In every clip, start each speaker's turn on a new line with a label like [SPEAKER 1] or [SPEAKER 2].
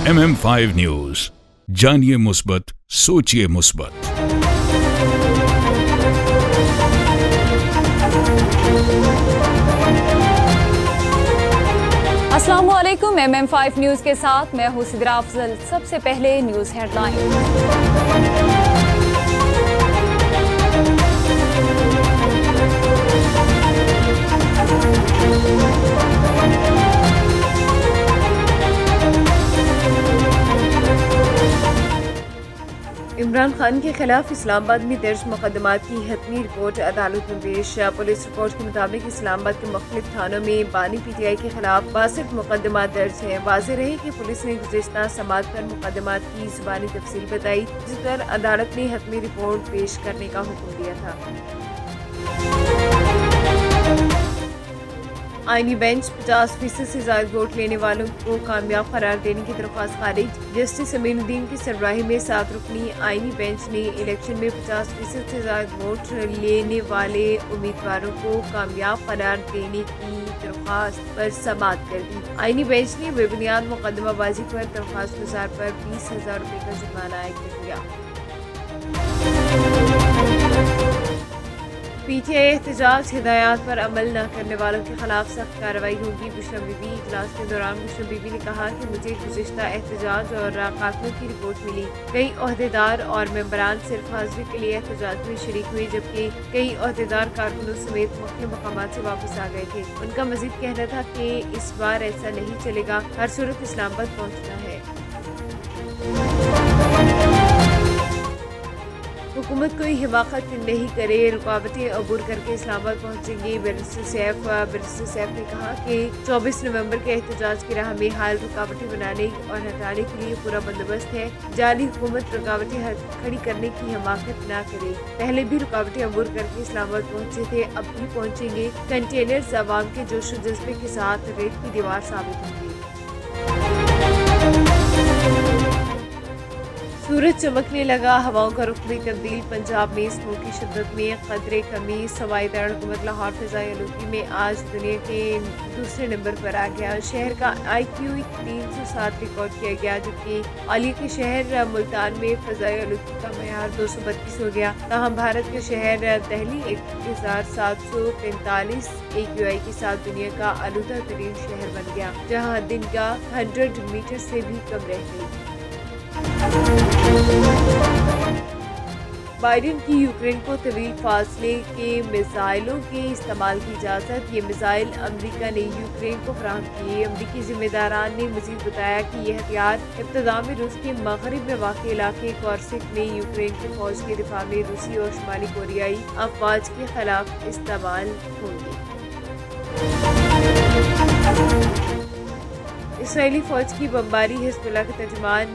[SPEAKER 1] MM5 news, जानिए मुस्बत, सोचिए मुस्बत।
[SPEAKER 2] अस्सलामुअलैकुम। MM5 न्यूज के साथ मैं हूं सिद्रा अफजल। सबसे पहले न्यूज हेडलाइन। इमरान खान के खिलाफ इस्लामाबाद में दर्ज मुकदमात की हतमी रिपोर्ट अदालत में पेश। पुलिस रिपोर्ट के मुताबिक इस्लामाबाद के मुख्तलिफ थानों में बानी PTI के खिलाफ 62 मुकदमात दर्ज हैं। वाज़ेह रहे कि पुलिस ने गुज़िश्ता समात पर मुकदमात की ज़ुबानी तफसील बताई, जिस पर अदालत ने हतमी रिपोर्ट पेश करने का हुक्म दिया था। आईनी बेंच 50% से ज्यादा वोट लेने वालों को कामयाब करार देने की दरख्वास्त खारिज। जस्टिस अमीनुद्दीन की सरबराही में 7 रुकनी आईनी बेंच ने इलेक्शन में 50% से ज्यादा वोट लेने वाले उम्मीदवारों को कामयाब करार देने की दरख्वास्त पर समाअत कर दी। आईनी बेंच ने बेबुनियाद मुकदमाबाजी पर दरख्वास्त गुजार पर 20,000 रुपये का जुर्माना आयद कर दिया। PTI एहतजाज हिदायत पर अमल न करने वालों के खिलाफ सख्त कार्रवाई होगी। बुशरा बीबी इजलास के दौरान बुशरा बीबी ने कहा कि मुझे गुज़िश्ता एहतजाज और कातलों की रिपोर्ट मिली। कई ओहदेदार और मेंबरान सिर्फ हाजिरी के लिए एहतजाज में शरीक हुए, जबकि कई ओहदेदार कारकुनों समेत मुख्तलिफ मकामात से वापस आ गए थे। उनका मजीद कहना था कि इस बार ऐसा नहीं चलेगा, हर सूरत इस्लामाबाद पहुँचना है। हुकूमत कोई हिमाकत नहीं करे, रुकावटें अबूर करके इस्लामाबाद पहुंचेंगे। बैरिस्टर सैफ ने कहा कि 24 नवंबर के एहतजाज की राह में हाल रुकावटें बनाने और हटाने के लिए पूरा बंदोबस्त है। जाली हुकूमत रुकावटें खड़ी करने की हिमाकत न करे। पहले भी रुकावटें अबूर करके इस्लामाबाद पहुंचे थे, अब भी पहुंचेंगे। कंटेनर्स अवाम के जोश व जज्बे के साथ रेत की दीवार साबित होंगे। सूरज चमकने लगा, हवाओं का रुख भी तब्दील। पंजाब में स्मोक की शिद्दत में कदरे कमी। सवाई दर हुकूमत लाहौर फिजाई आलूगी में आज दुनिया के दूसरे नंबर पर आ गया। शहर का IQ 307 रिकॉर्ड किया गया, जबकि आलिया के शहर मुल्तान में फिजाई आलूगी का मयार 232 हो गया। तहम भारत के शहर दिल्ली 1745 AQI के साथ दुनिया का आलूदा तरीन शहर बन गया, जहाँ दिन का 100 मीटर से भी कम रह गई। बाइडेन की यूक्रेन को तवील फासले के मिसाइलों के इस्तेमाल की इजाज़त। ये मिसाइल अमेरिका ने यूक्रेन को फराहम किए। अमरीकी जिम्मेदारान ने मजीद बताया कि यह हथियार इब्तदा में रूस के मगरिब में वाक़ इलाके कॉर्सिक में यूक्रेन की फौज के दिफा में रूसी और शुमाली कोरियाई अफवाज के खिलाफ इस्तेमाल होंगे। इसराइली फौज की बमबारी, हिज़्बुल्लाह के तर्जुमान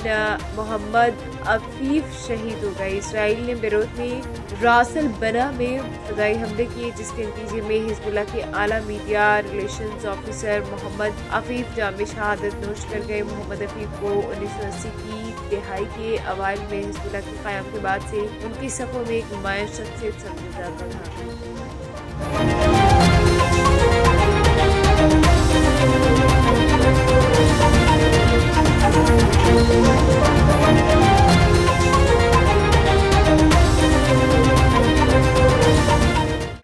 [SPEAKER 2] मोहम्मद अफीफ शहीद हो गए। इसराइल ने बेरूत में रास अल बना में फ़िज़ाई हमले किए, जिसके नतीजे में हिज़्बुल्लाह के आला media relations officer Mohammad Afif जाम शहादत नोश कर गए। मोहम्मद अफीफ को 1980 की दहाई के अवाइल में हिज़्बुल्लाह के क़याम के बाद से उनकी सफ़ों में एक नुमायां शख्सियत समझा जाता था।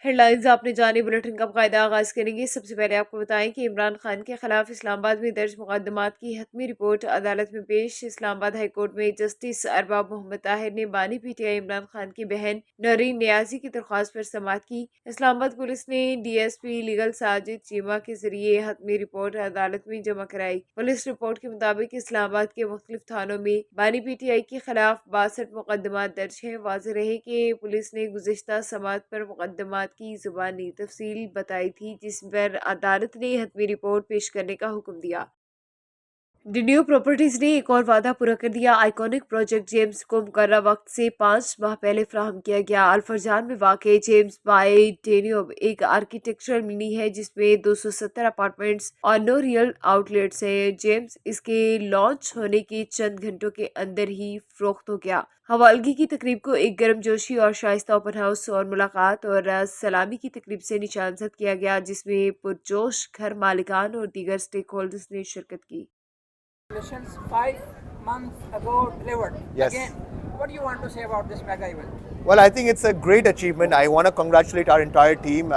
[SPEAKER 2] हेडलाइंस आपने जाने, बुलेटिन का बाकायदा आगाज करेंगे। सबसे पहले आपको बताएं कि इमरान खान के खिलाफ इस्लामाबाद में दर्ज मुकदमात की हतमी रिपोर्ट अदालत में पेश। इस्लामाबाद हाई कोर्ट में जस्टिस अरबाब मोहम्मद ताहिर ने बानी PTI इमरान खान की बहन नौरीन नियाजी की दरख्वास्त पर समाअत की। इस्लामाबाद पुलिस ने DSP लीगल साजिद चीमा के जरिए हतमी रिपोर्ट अदालत में जमा कराई। पुलिस रिपोर्ट के मुताबिक इस्लामाबाद के मुख्तलिफ थानों में बानी PTI के खिलाफ 62 मुकदमात दर्ज हैं। वाज़ेह रहे कि पुलिस ने गुज़िश्ता समात पर मुकदमात की ज़ुबानी तफसील बताई थी, जिस पर अदालत ने हतमी रिपोर्ट पेश करने का हुक्म दिया। डिनियो प्रॉपर्टीज ने एक और वादा पूरा कर दिया। आइकॉनिक प्रोजेक्ट जेम्स को मुकर्ररा वक्त से 5 माह पहले फ्राहम किया गया। अल्फरजान में वाक़ जेम्स बाय डेनियो एक आर्किटेक्चरल मिनी है, जिसमें 270 अपार्टमेंट्स और 9 रियल आउटलेट्स हैं। जेम्स इसके लॉन्च होने के चंद घंटों के अंदर ही फरोख्त हो गया। हवालगी की तकरीब को एक गर्मजोशी और शाइस्ता ओपन हाउस और मुलाकात और सलामी की तकरीब से निशानजद किया गया, जिसमें पुरजोश घर मालिकान और दीगर स्टेक होल्डर्स ने शिरकत की।
[SPEAKER 3] Congratulations, 5 months ago delivered.
[SPEAKER 4] Yes.
[SPEAKER 3] Again, what do you want to say about this mega event?
[SPEAKER 4] Well, I think it's a great achievement. I want to congratulate our entire team.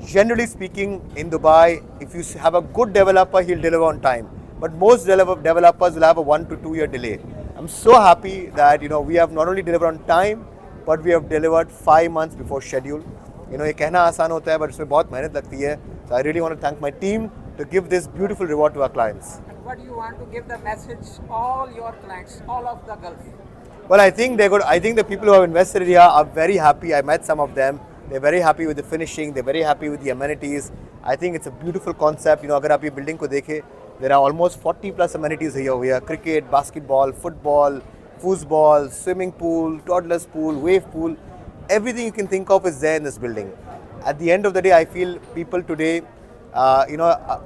[SPEAKER 4] Generally speaking, in Dubai, if you have a good developer, he'll deliver on time. But most developers will have a 1 to 2 year delay. I'm so happy that we have not only delivered on time, but we have delivered 5 months before schedule. ये कहना आसान होता है, but इसमें बहुत मेहनत लगती है. So I really want to thank my team to give this beautiful reward to our clients.
[SPEAKER 3] And what do you want to give the message all your clients, all of the Gulf?
[SPEAKER 4] Well, I think they're good. I think the people who have invested here are very happy. I met some of them. They're very happy with the finishing. They're very happy with the amenities. I think it's a beautiful concept. अगर आप ये building को देखें, there are almost 40 plus amenities here over here. Cricket, basketball, football, foosball, swimming pool, toddlers pool, wave pool. Everything you can think of is there in this building. At the end of the day, I feel people today,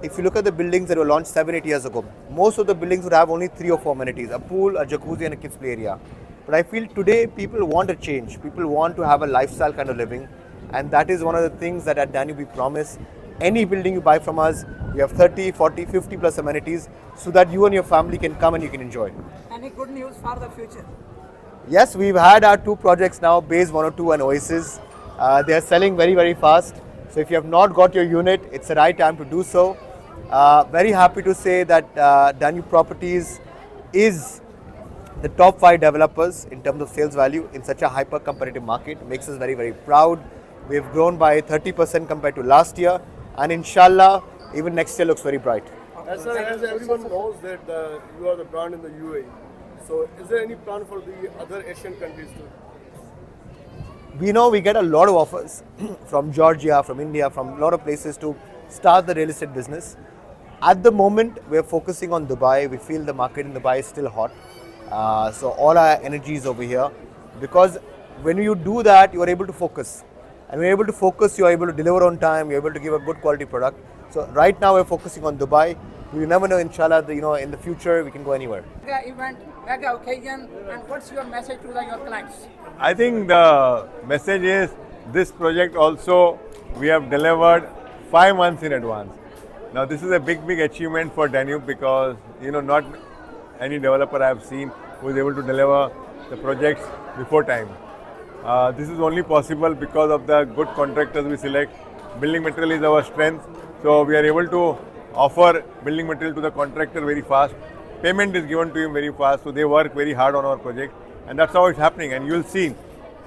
[SPEAKER 4] if you look at the buildings that were launched 7-8 years ago, most of the buildings would have only 3 or 4 amenities, a pool, a jacuzzi and a kids play area. But I feel today people want a change. People want to have a lifestyle kind of living. And that is one of the things that at Danube we promise. Any building you buy from us, we have 30, 40, 50 plus amenities so that you and your family can come and you can enjoy.
[SPEAKER 3] Any good news for the future?
[SPEAKER 4] Yes, we've had our 2 projects now, Base 102 and Oasis. They are selling very, very fast. So if you have not got your unit, it's the right time to do so. Very happy to say that Danube Properties is the top 5 developers in terms of sales value in such a hyper competitive market. Makes us very, very proud. We've grown by 30% compared to last year, and inshallah, even next year looks very bright.
[SPEAKER 5] As everyone knows that you are the brand in the UAE, so is there any plan for the other Asian countries too?
[SPEAKER 4] We know we get a lot of offers from Georgia, from India, from a lot of places to start the real estate business. At the moment, we're focusing on Dubai. We feel the market in Dubai is still hot. So all our energy is over here, because when you do that, you are able to focus. And when you're able to focus, you're able to deliver on time, you're able to give a good quality product. So right now we're focusing on Dubai. You never know, inshallah, in the future we can go anywhere.
[SPEAKER 3] Mega event, mega occasion, and what's your message to your clients?
[SPEAKER 6] I think the message is this project also we have delivered 5 months in advance. Now this is a big achievement for Danube, because not any developer I have seen who is able to deliver the projects before time. This is only possible because of the good contractors we select. Building material is our strength, so we are able to offer building material to the contractor very fast. Payment is given to him very fast, so they work very hard on our project, and that's how it's happening. And you will see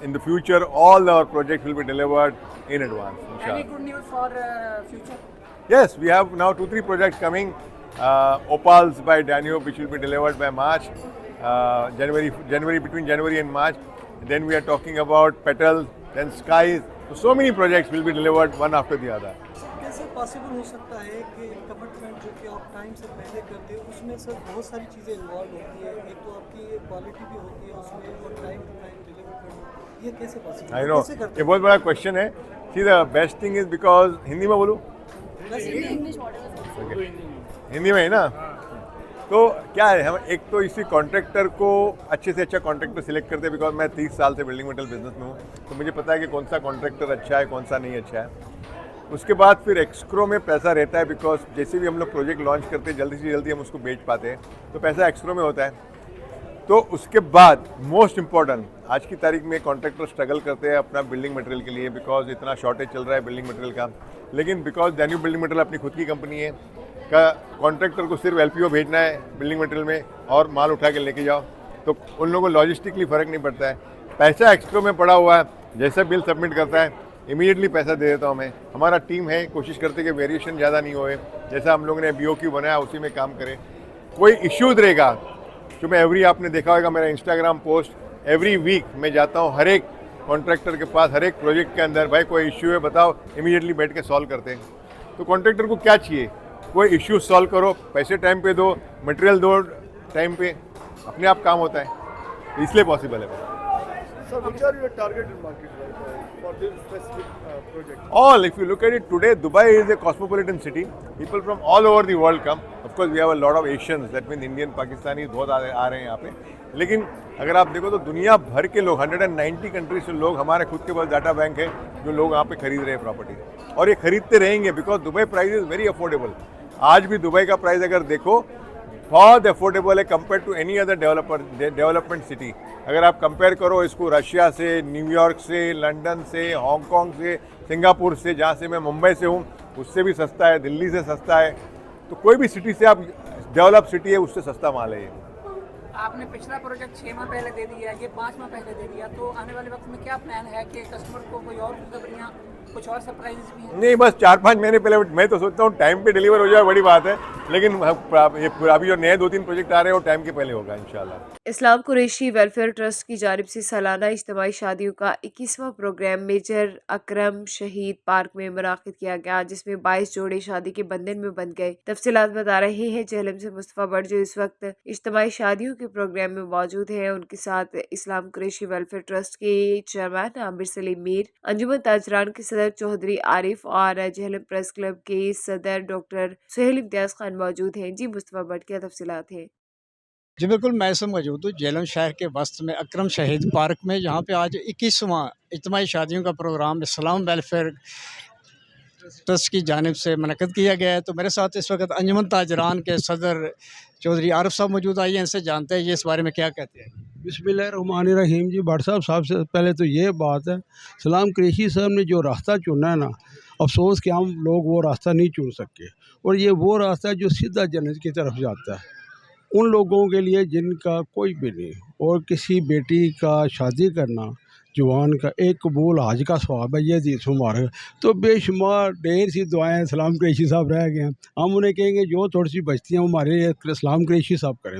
[SPEAKER 6] in the future all our projects will be delivered in advance. Inshallah.
[SPEAKER 3] Any good news for future?
[SPEAKER 6] Yes, we have now 2-3 projects coming. Opals by Danube, which will be delivered by March, between January and March. Then we are talking about Petals, then Skies. So many projects will be delivered one after the other.
[SPEAKER 7] कैसे possible हो सकता है कि commitment जो कि आप time से पहले करते हो उसमें सर बहुत सारी चीज़ें इन्वॉल्व होती है, एक तो आपकी क्वालिटी भी होती है उसमें और टाइम टू टाइम डिलीवर करना, ये कैसे पॉसिबल
[SPEAKER 6] आई नो, ये बहुत बड़ा क्वेश्चन है. See the best thing is because Hindi में बोलूँ, हिंदी में है ना, तो क्या है, हम एक तो इसी कॉन्ट्रैक्टर को अच्छे से अच्छा कॉन्ट्रैक्टर सिलेक्ट करते हैं. बिकॉज मैं 30 साल से बिल्डिंग मटेरियल बिजनेस में हूँ, तो मुझे पता है कि कौन सा कॉन्ट्रैक्टर अच्छा है, कौन सा नहीं अच्छा है. उसके बाद फिर एक्सक्रो में पैसा रहता है, बिकॉज जैसे भी हम लोग प्रोजेक्ट लॉन्च करते हैं जल्दी से जल्दी हम उसको बेच पाते हैं, तो पैसा एक्सक्रो में होता है. तो उसके बाद मोस्ट इम्पॉर्टेंट, आज की तारीख में कॉन्ट्रैक्टर स्ट्रगल करते हैं अपना बिल्डिंग मटेरियल के लिए, बिकॉज इतना शॉर्टेज चल रहा है बिल्डिंग मटेरियल का. लेकिन बिकॉज Danube बिल्डिंग मटेरियल अपनी खुद की कंपनी है, का कॉन्ट्रैक्टर को सिर्फ LPO भेजना है बिल्डिंग मटेरियल में और माल उठा के लेके जाओ, तो उन लोगों को लॉजिस्टिकली फ़र्क नहीं पड़ता है. पैसा एक्सक्रो में पड़ा हुआ है, जैसा बिल सबमिट करता है इमीडिएटली पैसा दे देता हूँ मैं. हमारा टीम है, कोशिश करते कि वेरिएशन ज़्यादा नहीं होए, जैसा हम लोगों ने BOQ बनाया उसी में काम करें. कोई इश्यूज रहेगा, जो मैं आपने देखा होगा मेरा इंस्टाग्राम पोस्ट, एवरी वीक मैं जाता हूँ हर एक कॉन्ट्रैक्टर के पास, हर एक प्रोजेक्ट के अंदर, भाई कोई इश्यू है बताओ, इमीडिएटली बैठ के सॉल्व करते हैं. तो कॉन्ट्रैक्टर को क्या चाहिए, कोई इश्यू सॉल्व करो, पैसे टाइम पे दो, मटेरियल दो टाइम पे, अपने आप काम होता है, इसलिए पॉसिबल है.
[SPEAKER 5] So which are your targeted markets for this specific project?
[SPEAKER 6] All, if you look at it today, Dubai is a cosmopolitan city. People from all over the world come. Of course, we have a lot of Asians, that means Indian, Pakistanis बहुत आ रहे हैं यहाँ पे. लेकिन अगर आप देखो तो दुनिया भर के लोग, 190 कंट्रीज से लोग, हमारे खुद के पास डाटा बैंक है जो लोग यहाँ पे खरीद रहे हैं प्रॉपर्टी, और ये खरीदते रहेंगे because Dubai price is very affordable. आज भी दुबई का प्राइस अगर देखो बहुत अफोर्डेबल है compare to any other development city. अगर आप कंपेयर करो इसको रशिया से, न्यूयॉर्क से, लंदन से, हांगकांग से, सिंगापुर से, जहाँ से मैं मुंबई से हूँ, उससे भी सस्ता है, दिल्ली से सस्ता है। तो कोई भी सिटी से आप डेवलप सिटी है उससे सस्ता माल है ये।
[SPEAKER 3] आपने पिछला प्रोजेक्ट 6 माह पहले दे दिया, ये 5 माह पहले दे दिया, तो आने वाले वक्त में क्या प्लान है कि कस्टमर को कोई और खुशखबरियाँ, कुछ और सरप्राइजेस भी हैं?
[SPEAKER 6] नहीं, बस 4-5 महीने पहले मैं तो सोचता हूँ टाइम पे डिलीवर हो जाए बड़ी बात है, लेकिन अभी जो नए 2-3 प्रोजेक्ट आ रहे हैं वो टाइम के पहले होगा इंशाल्लाह।
[SPEAKER 2] इस्लाम कुरैशी वेलफेयर ट्रस्ट की जानिब से सालाना इज्तिमाई शादियों का 21वां प्रोग्राम मेजर अकरम शहीद पार्क में मुनाकिद किया गया, जिसमें 22 जोड़े शादी के बंधन में बंध गए। तफसीलात बता रहे हैं जहलम से मुस्तफ़ा बट, जो इस वक्त इज्तिमाई शादियों के प्रोग्राम में मौजूद हैं। उनके साथ इस्लाम कुरैशी वेलफेयर ट्रस्ट के चेयरमैन आमिर सलीम मीर, अंजुमन ताजरान के सदर चौधरी आरिफ और जहलम प्रेस क्लब के सदर डॉक्टर सुहेल इम्तियाज खान मौजूद हैं। जी मुस्तफ़ा बट, क्या तफसीलात हैं?
[SPEAKER 8] जी बिल्कुल, मैं इसमें मौजूद हूँ झेलम शहर के वस्त में अकरम शहीद पार्क में, जहाँ पे आज 21वां इज्तिमाई शादियों का प्रोग्राम इस्लाम वेलफेयर ट्रस्ट की जानिब से मुनक़्क़िद किया गया है। तो मेरे साथ इस वक्त अंजुमन ताजरान के सदर चौधरी आरिफ साहब मौजूद। आइए इनसे जानते हैं ये इस बारे में क्या कहते हैं।
[SPEAKER 9] बिस्मिल्लाहिर्रहमानिर्रहीम। जी भट्ट साहब, सबसे पहले तो ये बात है, सलाम कुरैशी साहब ने जो रास्ता चुना है ना, अफसोस कि हम लोग वो रास्ता नहीं चुन सके, और ये वो रास्ता है जो सीधा जन्नत की तरफ जाता है उन लोगों के लिए जिनका कोई भी नहीं। और किसी बेटी का शादी करना, जवान का एक कबूल हज का सवाब है, ये हदीस मुबारक। तो बेशुमार ढेर सी दुआएं सलाम कुरैशी साहब रह गए हैं, हम उन्हें कहेंगे जो थोड़ी सी बचती हैं वो हमारे लिए सलाम कुरैशी साहब करें।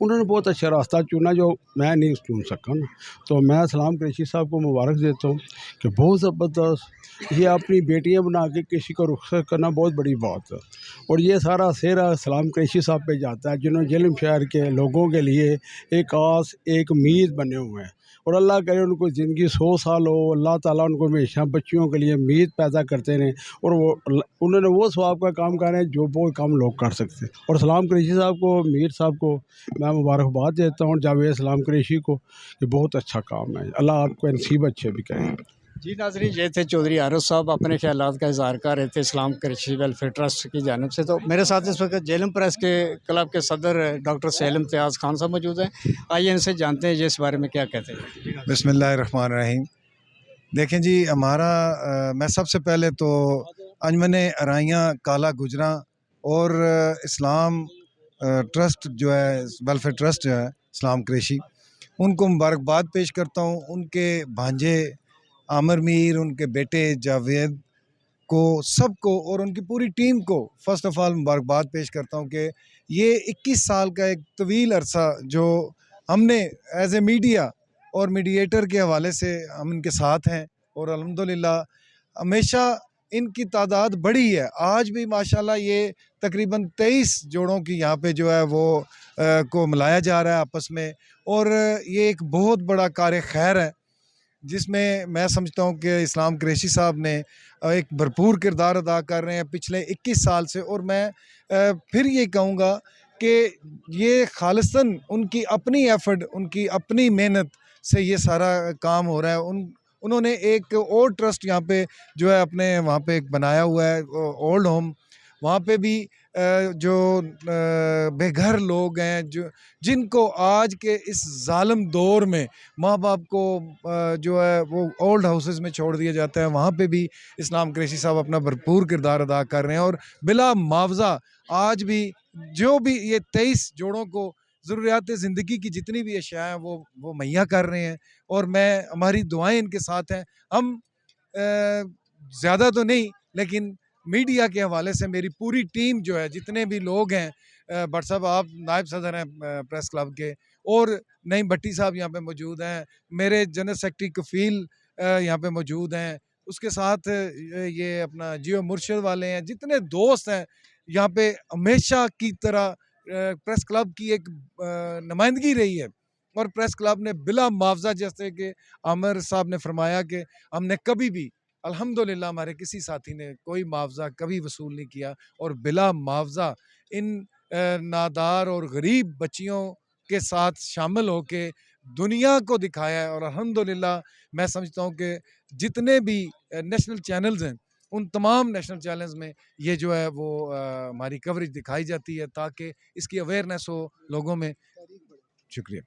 [SPEAKER 9] उन्होंने बहुत अच्छा रास्ता चुना जो मैं नहीं चुन सका ना। तो मैं सलाम कुरैशी साहब को मुबारक देता हूँ कि बहुत ज़बरदस्त, ये अपनी बेटियाँ बना के किसी को रुखसत करना बहुत बड़ी बात है। और ये सारा सेहरा सलाम कुरैशी साहब पे जाता है, जिन्होंने झेलम शहर के लोगों के लिए एक आस, एक उम्मीद बने हुए हैं। और अल्लाह करे उनको ज़िंदगी 100 साल हो, अल्लाह ताला उनको हमेशा बच्चियों के लिए उम्मीद पैदा करते रहें, और वो उन्होंने वो सवाब का काम कर रहे हैं जो वो काम लोग कर सकते हैं। और सलाम कुरैशी साहब को, मीर साहब को मैं मुबारकबाद देता हूँ, जावेद सलाम कुरैशी को, कि बहुत अच्छा काम है, अल्लाह आपको नसीब अच्छे भी करें।
[SPEAKER 8] जी नाज़रीन, ये थे चौधरी आरिफ साहब अपने ख्यालात का इज़हार कर रहे थे इस्लाम कुरैशी वेलफेयर ट्रस्ट की जानिब से। तो मेरे साथ इस वक्त झेलम प्रेस के क्लब के सदर डॉक्टर सुहेल इम्तियाज़ खान साहब मौजूद हैं। आइए इनसे जानते हैं ये इस बारे में क्या कहते हैं।
[SPEAKER 10] बिस्मिल्लाहिर्रहमानिर्रहीम। देखें जी, हमारा मैं सबसे पहले तो अंजमन अराइयाँ काला गुजरा और इस्लाम ट्रस्ट जो है, वेलफेयर ट्रस्ट जो है इस्लाम कुरैशी, उनको मुबारकबाद पेश करता हूँ। उनके भांजे आमिर मीर, उनके बेटे जावेद को, सबको और उनकी पूरी टीम को फ़र्स्ट ऑफ़ ऑल मुबारकबाद पेश करता हूँ कि ये 21 साल का एक तवील अरसा जो हमने एज़ ए मीडिया और मीडिएटर के हवाले से हम इनके साथ हैं, और अल्हम्दुलिल्लाह हमेशा इनकी तादाद बढ़ी है। आज भी माशाल्लाह ये तकरीबन 23 जोड़ों की यहाँ पे जो है वो को मिलाया जा रहा है आपस में, और ये एक बहुत बड़ा कार्य खैर है जिसमें मैं समझता हूँ कि इस्लाम कुरैशी साहब ने एक भरपूर किरदार अदा कर रहे हैं पिछले 21 साल से। और मैं फिर ये कहूँगा कि ये खालिसन उनकी अपनी एफर्ट, उनकी अपनी मेहनत से ये सारा काम हो रहा है। उन्होंने एक और ट्रस्ट यहाँ पे जो है अपने वहाँ पे एक बनाया हुआ है, ओल्ड होम। वहाँ पे भी जो बेघर लोग हैं, जो जिनको आज के इस ज़ालिम दौर में माँ बाप को जो है वो ओल्ड हाउसेस में छोड़ दिया जाता है, वहाँ पे भी इस्लाम कुरैशी साहब अपना भरपूर किरदार अदा कर रहे हैं। और बिला मुआवजा आज भी जो भी ये 23 जोड़ों को ज़रूरियात ज़िंदगी की जितनी भी अशिया हैं वो मुहैया कर रहे हैं, और मैं, हमारी दुआएं इनके साथ हैं। हम ज़्यादा तो नहीं, लेकिन मीडिया के हवाले से मेरी पूरी टीम जो है, जितने भी लोग हैं, भट्ट साहब आप नायब सदर हैं प्रेस क्लब के, और नईम भट्टी साहब यहाँ पे मौजूद हैं, मेरे जनरल सेक्रेटरी कफ़ील यहाँ पे मौजूद हैं, उसके साथ ये अपना जियो मुर्शद वाले हैं, जितने दोस्त हैं यहाँ पे हमेशा की तरह प्रेस क्लब की एक नुमाइंदगी रही है। और प्रेस क्लब ने बिला मुआवजा, जैसे कि आमिर साहब ने फरमाया कि हमने कभी भी, अल्हम्दुलिल्लाह हमारे किसी साथी ने कोई मुआवजा कभी वसूल नहीं किया, और बिला मुआवजा इन नादार और गरीब बच्चियों के साथ शामिल होके दुनिया को दिखाया है। और अल्हम्दुलिल्लाह मैं समझता हूँ कि जितने भी नेशनल चैनल्स हैं उन तमाम नेशनल चैनल्स में ये जो है वो हमारी कवरेज दिखाई जाती है ताकि इसकी अवेयरनेस हो लोगों में। शुक्रिया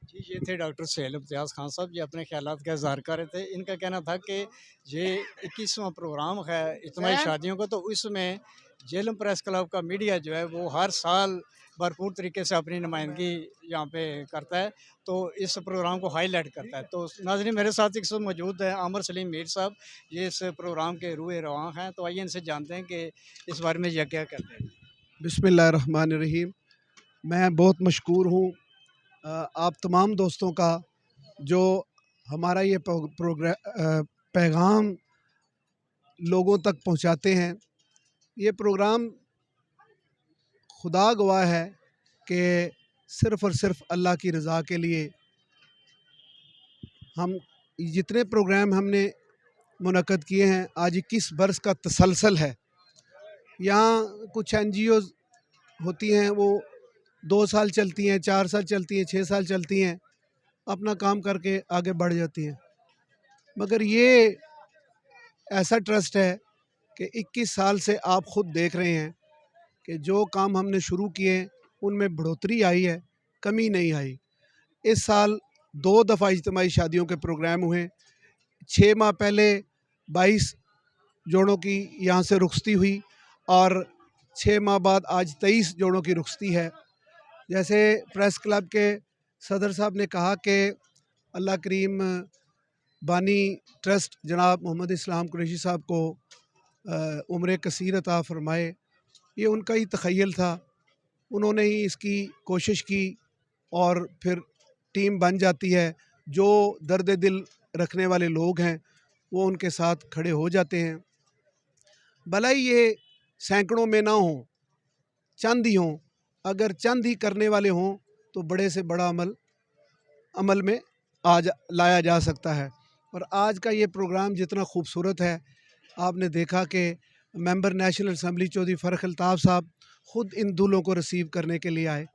[SPEAKER 8] जी। ये थे डॉक्टर सुहेल इम्तियाज़ खान साहब, ये अपने ख्यालात का इज़हार कर रहे थे। इनका कहना था कि ये 21वां प्रोग्राम है इज्तिमाई शादियों का, तो इसमें झेलम प्रेस क्लब का मीडिया जो है वो हर साल भरपूर तरीके से अपनी नुमाइंदगी यहाँ पे करता है, तो इस प्रोग्राम को हाईलाइट करता है। तो नाज़रीन, मेरे साथ एक मौजूद है आमिर सलीम मीर साहब, ये इस प्रोग्राम के रूह रवां हैं। तो आइए इनसे जानते हैं कि इस बारे में यह क्या कहते हैं।
[SPEAKER 9] बिस्मिल्लाहिर्रहमानिर्रहीम। मैं बहुत मशकूर हूँ आप तमाम दोस्तों का जो हमारा ये पैगाम लोगों तक पहुँचाते हैं। ये प्रोग्राम खुदा गवाह है कि सिर्फ़ और सिर्फ अल्लाह की रज़ा के लिए हम जितने प्रोग्राम हमने मुनक़्क़द किए हैं, आज 21 बरस का तसलसल है। यहाँ कुछ NGOs होती हैं, वो 2 साल चलती हैं, 4 साल चलती हैं, 6 साल चलती हैं, अपना काम करके आगे बढ़ जाती हैं। मगर ये ऐसा ट्रस्ट है कि 21 साल से आप ख़ुद देख रहे हैं कि जो काम हमने शुरू किए उनमें बढ़ोतरी आई है, कमी नहीं आई। इस साल 2 दफ़ा इज्तिमाई शादियों के प्रोग्राम हुए। 6 माह पहले 22 जोड़ों की यहाँ से रुखसती हुई और 6 माह बाद आज 23 जोड़ों की रुखसती है। जैसे प्रेस क्लब के सदर साहब ने कहा कि अल्लाह करीम बानी ट्रस्ट जनाब मोहम्मद इस्लाम कुरैशी साहब को उम्र कसीर अता फ़रमाए, ये उनका ही तख़य्युल था। उन्होंने ही इसकी कोशिश की और फिर टीम बन जाती है। जो दर्द दिल रखने वाले लोग हैं वो उनके साथ खड़े हो जाते हैं। भला ही ये सैकड़ों में ना हों, चंद ही हों। अगर चंद ही करने वाले हों तो बड़े से बड़ा अमल में लाया जा सकता है। और आज का ये प्रोग्राम जितना खूबसूरत है, आपने देखा कि member national assembly Chaudhry Farrukh Altaf sahab ख़ुद इन दूल्हों को रिसीव करने के लिए आए।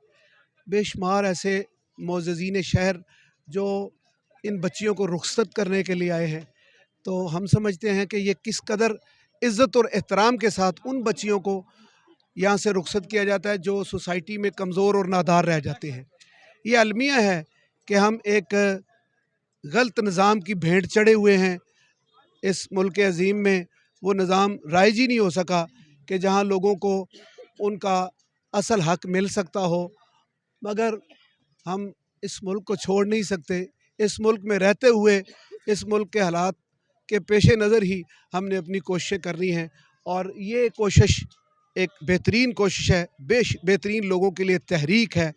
[SPEAKER 9] बेशुमार ऐसे मोअज़्ज़ीन शहर जो इन बच्चियों को रुख़सत करने के लिए आए हैं। तो हम समझते हैं कि ये किस कदर इज़्ज़त और एहतराम के साथ उन बच्चियों को यहाँ से रुख़सत किया जाता है जो सोसाइटी में कमज़ोर और नादार रह जाते हैं। ये अलमिया है कि हम एक गलत निज़ाम की भेंट चढ़े हुए हैं। इस मुल्क अज़ीम में वो निज़ाम राइज ही नहीं हो सका कि जहाँ लोगों को उनका असल हक मिल सकता हो। मगर हम इस मुल्क को छोड़ नहीं सकते। इस मुल्क में रहते हुए इस मुल्क के हालात के पेश नज़र ही हमने अपनी कोशिशें करनी हैं। और ये कोशिश एक बेहतरीन कोशिश है, बेहतरीन लोगों के लिए तहरीक है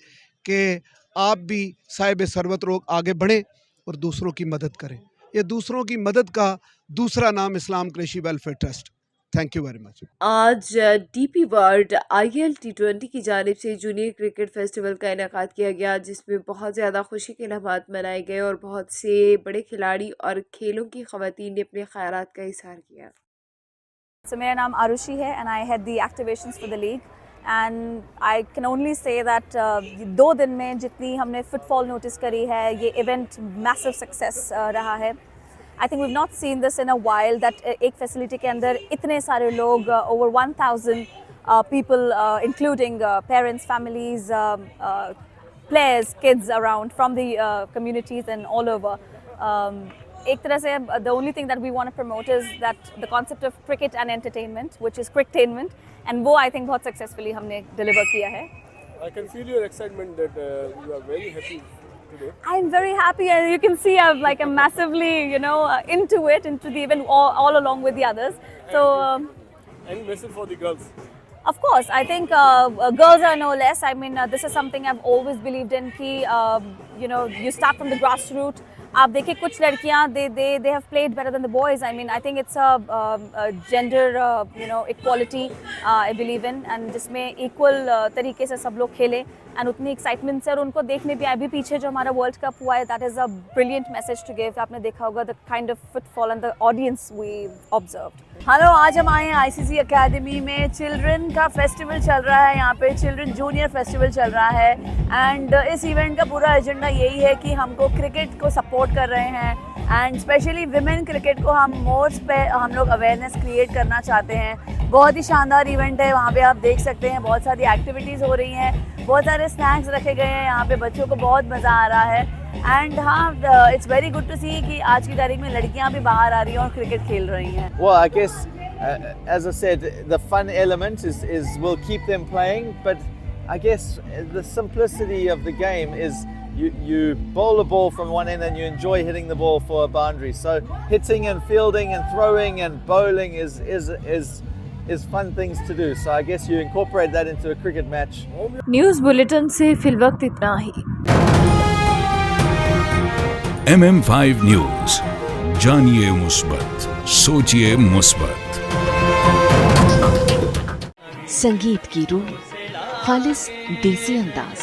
[SPEAKER 9] कि आप भी साहिब सरवत लोग आगे बढ़ें और दूसरों की मदद करें। ये दूसरों की मदद का दूसरा नाम Islam Qureshi welfare trust. Thank you very much.
[SPEAKER 2] आज DP वर्ल्ड IL T20 की जानिब से जूनियर क्रिकेट फेस्टिवल का इनेकाद किया गया, जिसमें बहुत ज़्यादा खुशी के लम्हात मनाए गए और बहुत से बड़े खिलाड़ी और खेलों की ख़वातीन ने अपने ख़यालात का इज़हार किया।
[SPEAKER 11] So, मेरा नाम आरुषि है and I head the activations for the league and I can only say that 2 दिन में जितनी हमने फुटफॉल नोटिस करी है, ये इवेंट मैसिव सक्सेस रहा है। I think we've not seen this in a while that एक फैसिलिटी के अंदर इतने सारे लोग, over 1000 people including parents, families, players, kids around from the communities and all over. एक तरह से the only thing that we want to promote is that the concept of cricket and entertainment, which is cricktainment, and वो I think बहुत successfully हमने deliver किया है.
[SPEAKER 5] I can feel your excitement that you are very happy today.
[SPEAKER 11] I'm very happy, and you can see I'm massively into it, into the event all along with the others. So
[SPEAKER 5] any message for the girls?
[SPEAKER 11] Of course, I think girls are no less. I mean, this is something I've always believed in. कि you start from the grassroots. आप देखिए कुछ लड़कियाँ they have played better than the boys. I mean, I think it's a gender equality I believe in, and जिसमें equal तरीके से सब लोग खेलें and उतनी एक्साइटमेंट से और उनको देखने भी अभी पीछे जो हमारा वर्ल्ड कप हुआ है, that is a brilliant message to give. आपने देखा होगा the kind of footfall and the audience we observed.
[SPEAKER 12] Hello, आज हम आए हैं ICC अकेडमी में। चिल्ड्रन का फेस्टिवल चल रहा है, यहाँ पे चिल्ड्रन जूनियर फेस्टिवल चल रहा है एंड इस इवेंट का पूरा एजेंडा यही है कि हमको क्रिकेट को सपोर्ट कर रहे हैं एंड स्पेशली विमेन क्रिकेट को हम हम लोग अवेयरनेस क्रिएट करना चाहते हैं। बहुत ही शानदार इवेंट है, वहाँ पे आप देख सकते हैं बहुत सारी एक्टिविटीज़ हो रही हैं, बहुत सारे स्नैक्स रखे गए हैं, यहाँ पे बच्चों को बहुत मज़ा आ रहा है। एंड हाँ, इट्स वेरी गुड टू सी कि आज की तारीख में लड़कियाँ भी बाहर आ रही हैं और क्रिकेट खेल रही हैं।
[SPEAKER 13] Well, I guess as I said, the fun element is will keep them playing, but I guess the simplicity of the game is you bowl a ball from one end and you enjoy hitting the ball for a boundary. So hitting and fielding and throwing and bowling is fun things to do. So I guess you incorporate that into a cricket match.
[SPEAKER 2] News bulletin से फिलवक्त इतना ही।
[SPEAKER 1] MM5 news, जानिए मुस्बत, सोचिए मुस्बत।
[SPEAKER 14] संगीत की रूह, खालिस देसी अंदाज,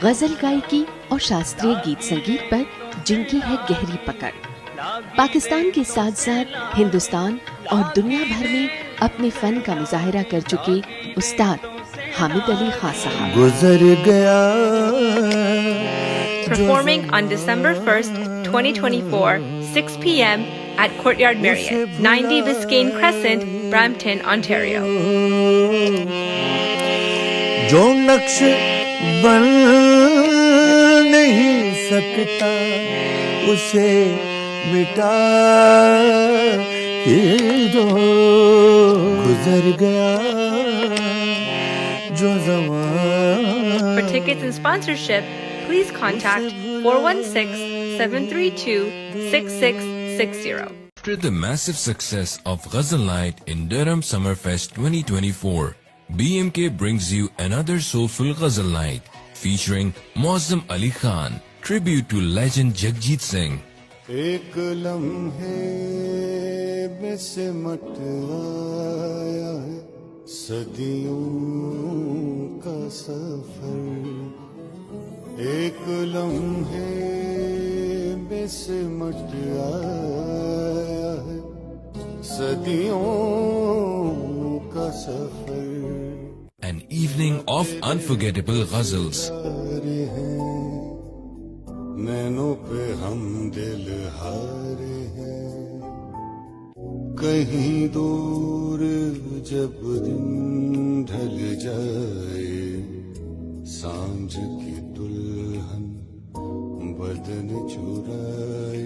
[SPEAKER 14] गजल गायकी और शास्त्रीय गीत संगीत पर जिनकी है गहरी पकड़, पाकिस्तान के साथ साथ हिंदुस्तान और दुनिया भर में अपने फन का मुजाहिरा कर चुके उस्ताद हामिद अली खान साहब
[SPEAKER 15] गुजर गया।
[SPEAKER 16] Performing on December 1st, 2024, 6 p.m. at Courtyard Marriott, 90 Biscayne Crescent, Brampton, Ontario.
[SPEAKER 15] जो नक्श बन नहीं सकता उसे मिटा ही दो, गुजर गया जो ज़माना।
[SPEAKER 16] For tickets and sponsorship, please contact 416-732-6660.
[SPEAKER 17] After the massive success of Ghazal Night in Durham Summerfest 2024, BMK brings you another soulful Ghazal Night featuring Muazzam Ali Khan, tribute to legend Jagjit Singh.
[SPEAKER 15] एक लम्हे में सिमट आया है सदियों का सफर, एक लम्हे में सिमट आया है सदियों का सफर।
[SPEAKER 17] An evening of unforgettable ghazals.
[SPEAKER 15] नैनों पे हम दिल हारे हैं, कहीं दूर जब दिन ढल जाए, सांझ की दुल्हन बदन चुराए।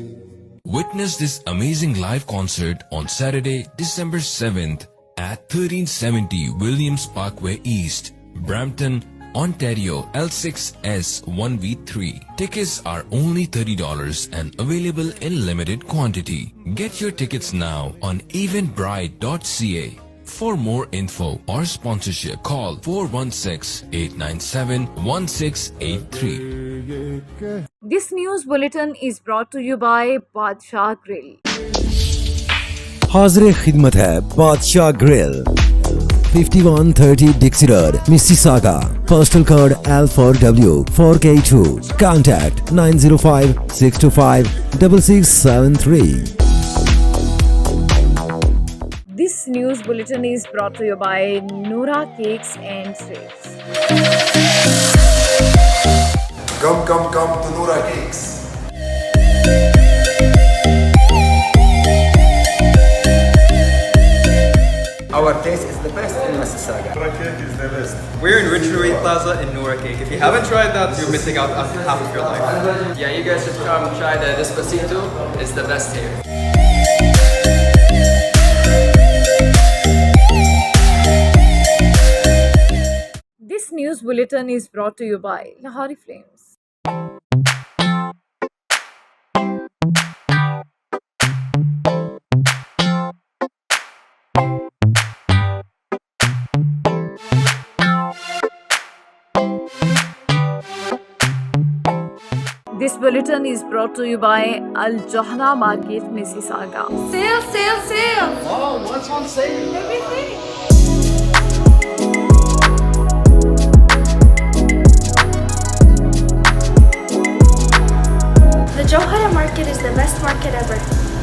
[SPEAKER 17] Witness this amazing live concert on Saturday, December 7th at 1370 Williams Parkway East, Brampton, Ontario, L6S 1V3. Tickets are only $30 and available in limited quantity. Get your tickets now on eventbrite.ca. For more info or sponsorship, call 416-897-1683.
[SPEAKER 2] This news bulletin is brought to you by Badshah Grill.
[SPEAKER 18] हाज़िर खिदमत है बादशाह grill, 5130 Dixie Road, Mississauga. Postal code L4W 4K2. Contact 905-625-6673.
[SPEAKER 2] This news bulletin is brought to you by Noura Cakes and Sweets.
[SPEAKER 19] Come to Noura Cakes.
[SPEAKER 20] Our taste is the best in Mississauga.
[SPEAKER 19] Noura Cake is the best.
[SPEAKER 20] We're in Ridgeway Plaza in Noura Cake. If you haven't tried that, you're missing out on half of your life. Yeah, you guys should come try the Despacito. It's the best here.
[SPEAKER 2] This news bulletin is brought to you by Lahori Flames. This bulletin is brought to you by Al Johna Market, Mississauga.
[SPEAKER 21] Sale! Oh, what's on sale? Everything. The Johara Market is the best market ever.